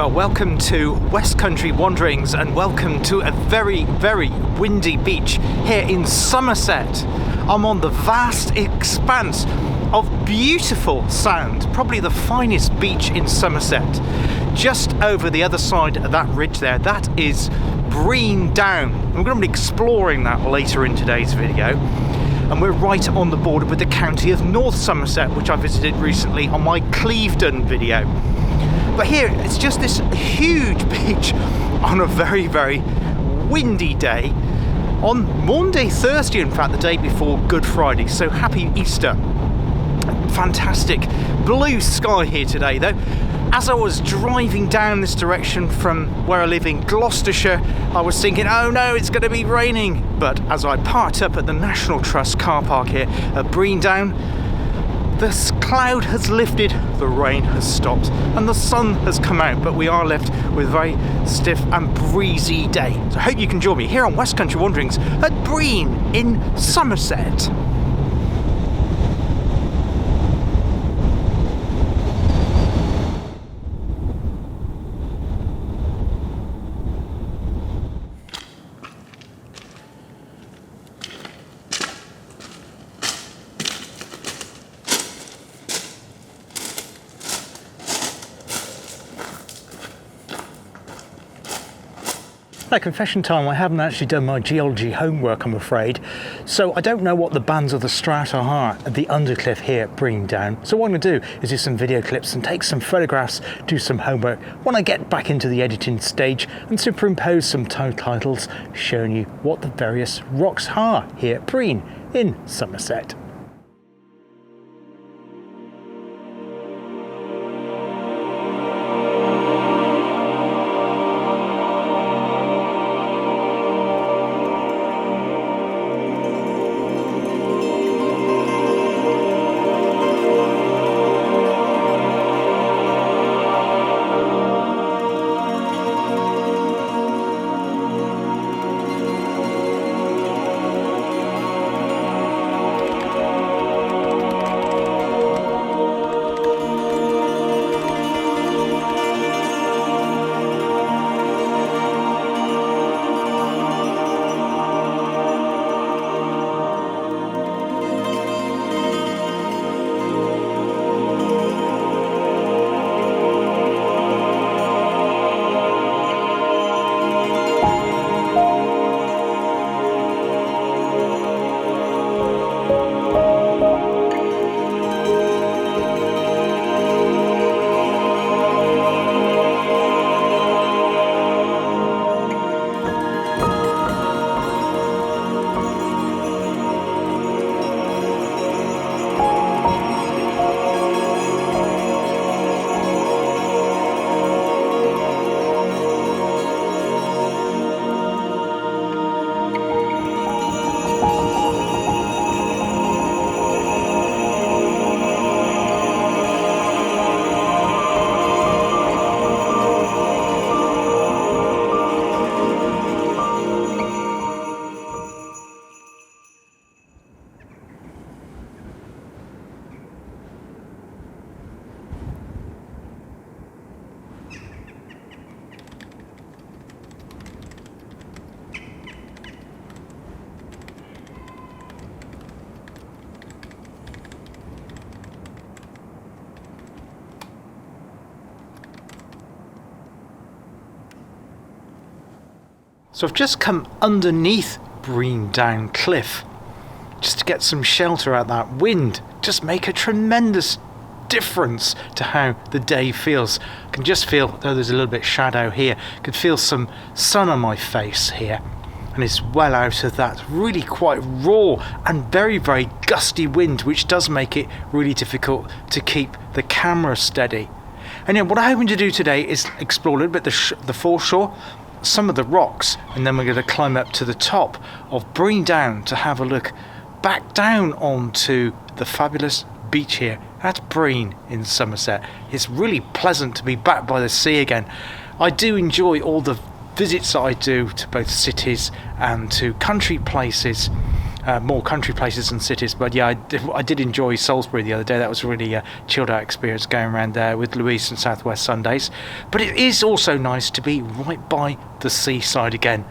Well, welcome to West Country Wanderings and welcome to a very, very windy beach here in Somerset. I'm on the vast expanse of beautiful sand, probably the finest beach in Somerset. Just over the other side of that ridge there, that is Brean Down. I'm going to be exploring that later in today's video. And we're right on the border with the county of North Somerset, which I visited recently on my Clevedon video. But here, it's just this huge beach on a very, very windy day. On Monday, Thursday, in fact, the day before Good Friday. So happy Easter. Fantastic blue sky here today, though. As I was driving down this direction from where I live in Gloucestershire, I was thinking, oh no, it's going to be raining. But as I parked up at the National Trust car park here at Brean Down, the cloud has lifted, the rain has stopped, and the sun has come out, but we are left with a very stiff and breezy day. So I hope you can join me here on West Country Wanderings at Brean in Somerset. At confession time, I haven't actually done my geology homework, I'm afraid, so I don't know what the bands of the strata are at the undercliff here at Brean Down. So what I'm going to do is do some video clips and take some photographs, do some homework when I get back into the editing stage and superimpose some titles showing you what the various rocks are here at Brean in Somerset. So I've just come underneath Brean Down Cliff just to get some shelter out that wind. Just make a tremendous difference to how the day feels. I can just feel, though there's a little bit of shadow here, I can feel some sun on my face here. And it's well out of that really quite raw and very, very gusty wind, which does make it really difficult to keep the camera steady. And then what I'm hoping to do today is explore a little bit the foreshore, some of the rocks, and then we're going to climb up to the top of Brean Down to have a look back down onto the fabulous beach here at Brean in Somerset. It's really pleasant to be back by the sea again. I do enjoy all the visits that I do to both cities and to country places, more country places and cities. But yeah, I did enjoy Salisbury the other day. That was a really chilled out experience going around there with Louise and South West Sundays. But it is also nice to be right by the seaside again.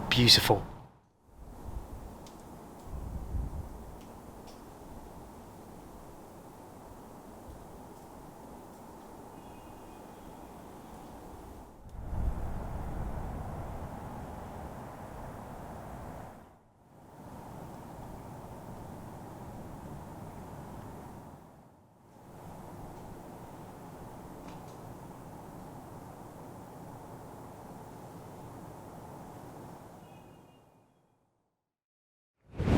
Beautiful.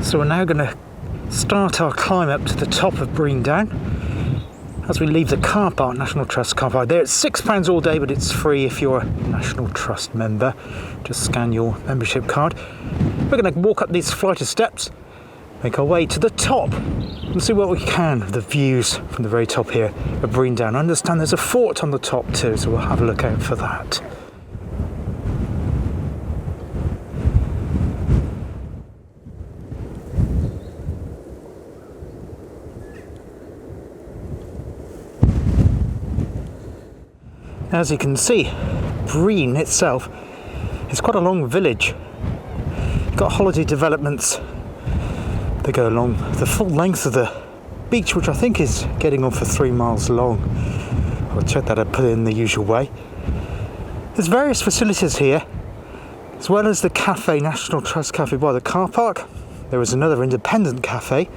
So we're now going to start our climb up to the top of Brean Down as we leave the car park, National Trust car park. There it's £6 all day, but it's free if you're a National Trust member. Just scan your membership card. We're going to walk up these flight of steps, make our way to the top and see what we can of the views from the very top here of Brean Down. I understand there's a fort on the top too, so we'll have a look out for that. As you can see, Brean itself is quite a long village. You've got holiday developments. They go along the full length of the beach, which I think is getting on for 3 miles long. I'll check that and put it in the usual way. There's various facilities here, as well as the cafe, National Trust Cafe by the car park. There was another independent cafe.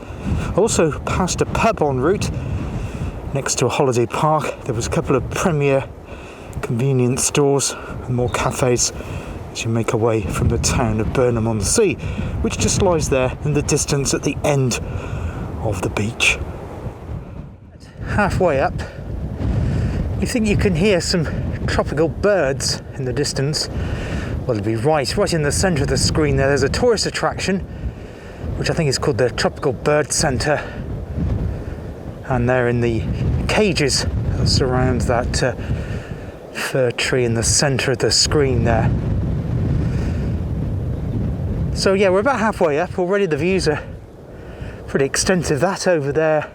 Also passed a pub en route next to a holiday park. There was a couple of premier convenience stores and more cafes as you make our way from the town of Burnham-on-Sea, which just lies there in the distance at the end of the beach. Halfway up, you think you can hear some tropical birds in the distance. Well, it'll be right in the centre of the screen there. There's a tourist attraction, which I think is called the Tropical Bird Centre, and they're in the cages that surround that fir tree in the centre of the screen there. So yeah, we're about halfway up already. The views are pretty extensive. That over there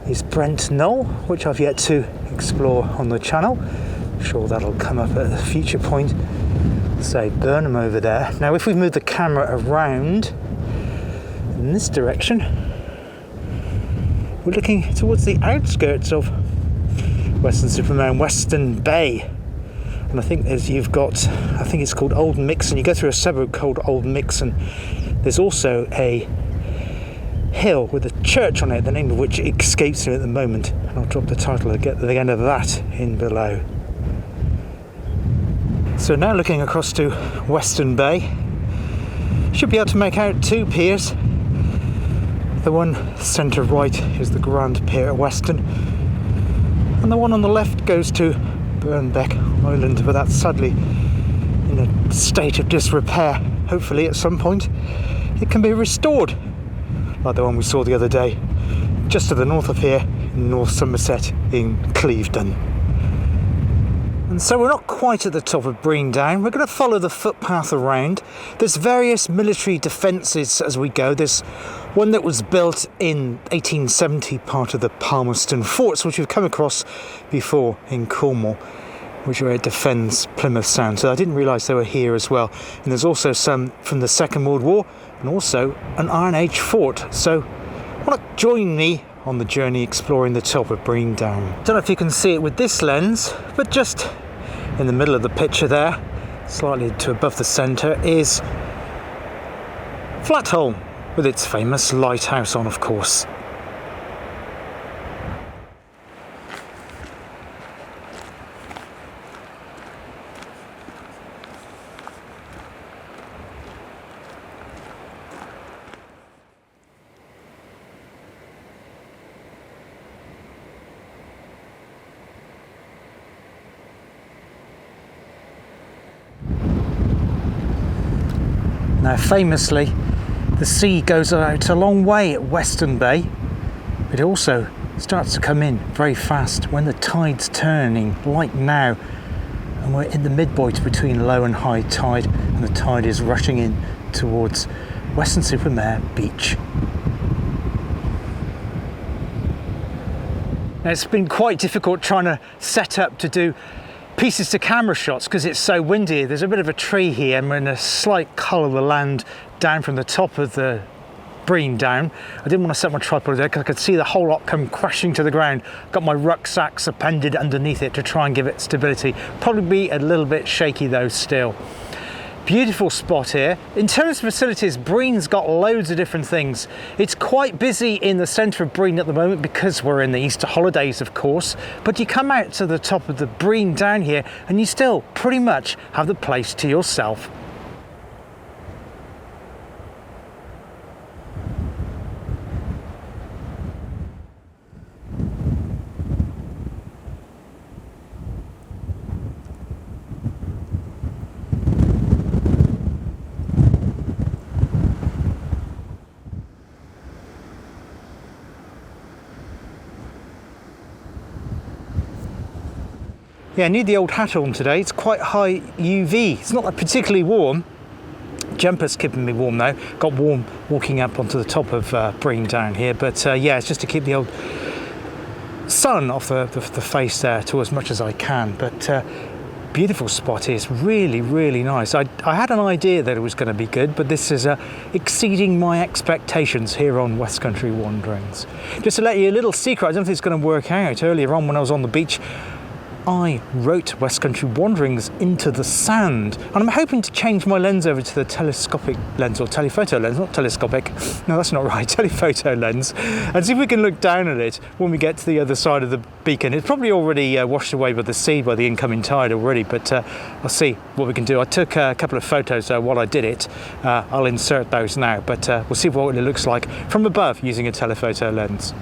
is Brent Knoll, which I've yet to explore on the channel. I'm sure that'll come up at a future point. Say Burnham over there. Now if we move the camera around in this direction, we're looking towards the outskirts of Weston-super-Mare, Western Bay, and I think I think it's called Old Mixon. You go through a suburb called Old Mixon. There's also a hill with a church on it, the name of which escapes me at the moment, and I'll drop the title at the end of that in below. So now looking across to Western Bay, should be able to make out two piers. The one centre right is the Grand Pier at Weston, and the one on the left goes to Burnbeck Island, but that's sadly in a state of disrepair. Hopefully at some point it can be restored, like the one we saw the other day just to the north of here in North Somerset in Clevedon. And so we're not quite at the top of Brean Down. We're going to follow the footpath around. There's various military defences as we go. There's one that was built in 1870, part of the Palmerston Forts, which we've come across before in Cornwall, which where it defends Plymouth Sound. So I didn't realise they were here as well. And there's also some from the Second World War and also an Iron Age fort. So why not join me on the journey exploring the top of Brean Down? I don't know if you can see it with this lens, but just in the middle of the picture there, slightly to above the centre, is Flatholm, with its famous lighthouse on, of course. Now famously, the sea goes out a long way at Western Bay. It also starts to come in very fast when the tide's turning, like now. And we're in the midpoint between low and high tide, and the tide is rushing in towards Weston-super-Mare Beach. Now, it's been quite difficult trying to set up to do pieces to camera shots because it's so windy. There's a bit of a tree here and we're in a slight cull of the land down from the top of the Brean Down. I didn't want to set my tripod there because I could see the whole lot come crashing to the ground. Got my rucksacks appended underneath it to try and give it stability. Probably be a little bit shaky though still. Beautiful spot here. In terms of facilities, Brean's got loads of different things. It's quite busy in the centre of Brean at the moment because we're in the Easter holidays, of course, but you come out to the top of the Brean Down here and you still pretty much have the place to yourself. Yeah, I need the old hat on today. It's quite high UV. It's not that particularly warm. Jumper's keeping me warm though. Got warm walking up onto the top of Brean Down here, but yeah, it's just to keep the old sun off the face there to as much as I can. But beautiful spot here. It's really, really nice. I had an idea that it was going to be good, but this is exceeding my expectations here on West Country Wanderings. Just to let you a little secret, I don't think it's going to work out. Earlier on when I was on the beach, I wrote West Country Wanderings into the sand, and I'm hoping to change my lens over to the telescopic lens, or telephoto lens, not telescopic, no that's not right, telephoto lens, and see if we can look down at it when we get to the other side of the beacon. It's probably already washed away by the sea, by the incoming tide already, but I'll see what we can do. I took a couple of photos while I did it. I'll insert those now, but we'll see what it looks like from above using a telephoto lens.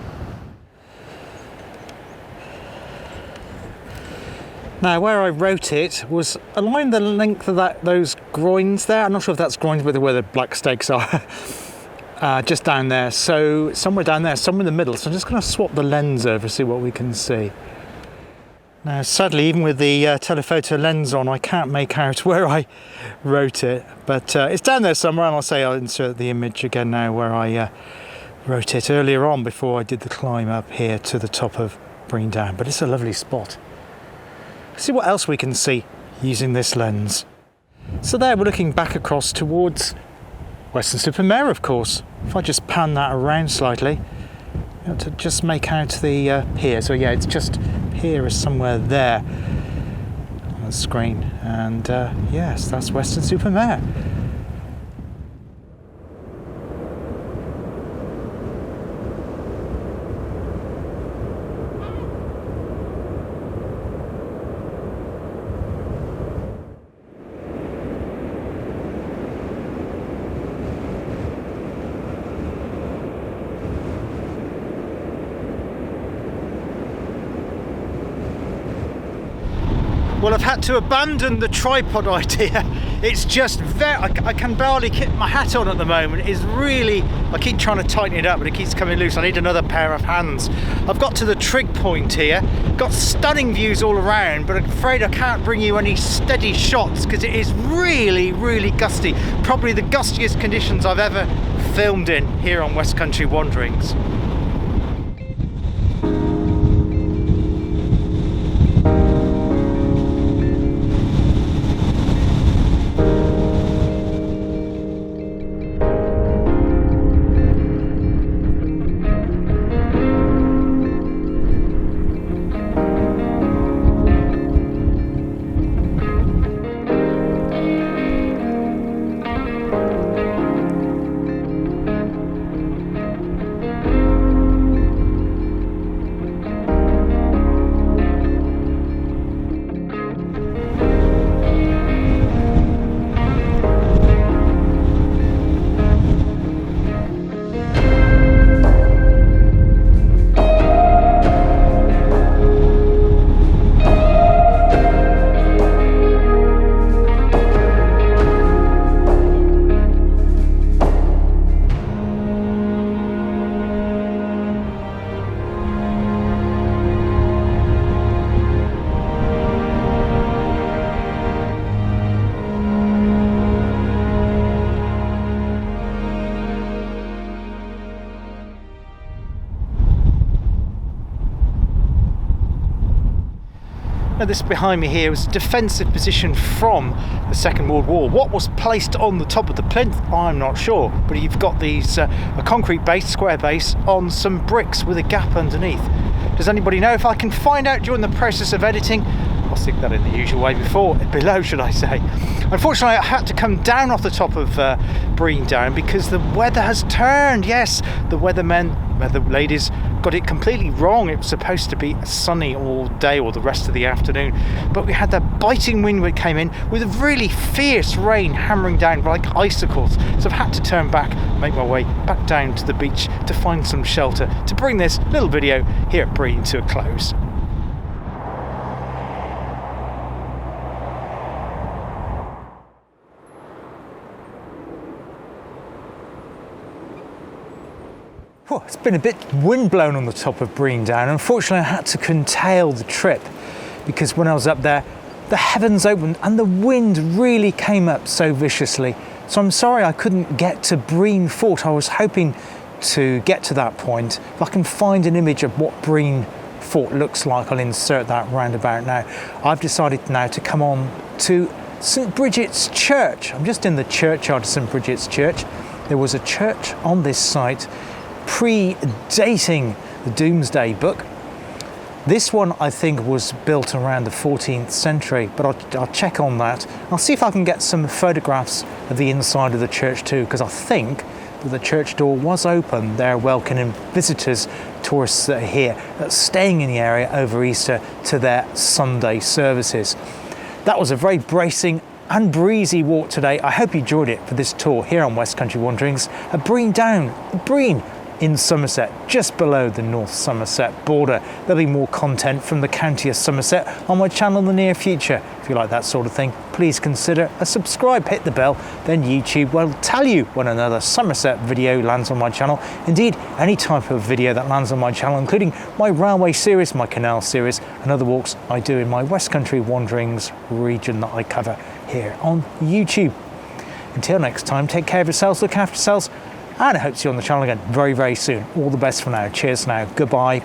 Now, where I wrote it was along the length of those groins there. I'm not sure if that's groins, but where the black stakes are. Just down there. So somewhere down there, somewhere in the middle. So I'm just going to swap the lens over, see what we can see. Now, sadly, even with the telephoto lens on, I can't make out where I wrote it. But it's down there somewhere, and I'll insert the image again now where I wrote it earlier on before I did the climb up here to the top of Brean Down. But it's a lovely spot. See what else we can see using this lens. So there we're looking back across towards Weston-super-Mare, of course. If I just pan that around slightly, you know, to just make out the here. So yeah, it's just here is somewhere there on the screen, and yes, that's Weston-super-Mare. Well, I've had to abandon the tripod idea. It's just I can barely keep my hat on at the moment. It's really, I keep trying to tighten it up, but it keeps coming loose. I need another pair of hands. I've got to the trig point here. Got stunning views all around, but I'm afraid I can't bring you any steady shots because it is really, really gusty. Probably the gustiest conditions I've ever filmed in here on West Country Wanderings. Now this behind me here was a defensive position from the Second World War. What was placed on the top of the plinth, I'm not sure, but you've got these a concrete base, square base, on some bricks with a gap underneath. Does anybody know? If I can find out during the process of editing, I'll stick that in the usual way below, should I say. Unfortunately, I had to come down off the top of Brean Down because the weather has turned. Yes, the weather ladies got it completely wrong. It was supposed to be sunny all day or the rest of the afternoon, but we had that biting wind that came in with a really fierce rain hammering down like icicles. So I've had to turn back, make my way back down to the beach to find some shelter to bring this little video here at Brean to a close. Oh, it's been a bit windblown on the top of Brean Down. Unfortunately, I had to curtail the trip because when I was up there, the heavens opened and the wind really came up so viciously. So I'm sorry I couldn't get to Brean Fort. I was hoping to get to that point. If I can find an image of what Brean Fort looks like, I'll insert that roundabout now. I've decided now to come on to St Bridget's Church. I'm just in the churchyard of St Bridget's Church. There was a church on this site predating the Domesday Book. This one I think was built around the 14th century, but I'll check on that. I'll see if I can get some photographs of the inside of the church too, because I think that the church door was open. They're welcoming visitors, tourists that are here, that's staying in the area over Easter to their Sunday services. That was a very bracing and breezy walk today. I hope you enjoyed it for this tour here on West Country Wanderings at Brean Down, Brean in Somerset, just below the North Somerset border. There'll be more content from the county of Somerset on my channel in the near future. If you like that sort of thing, please consider a subscribe, hit the bell, then YouTube will tell you when another Somerset video lands on my channel. Indeed, any type of video that lands on my channel, including my railway series, my canal series, and other walks I do in my West Country Wanderings region that I cover here on YouTube. Until next time, take care of yourselves, look after yourselves, and I hope to see you on the channel again very, very soon. All the best for now. Cheers now. Goodbye.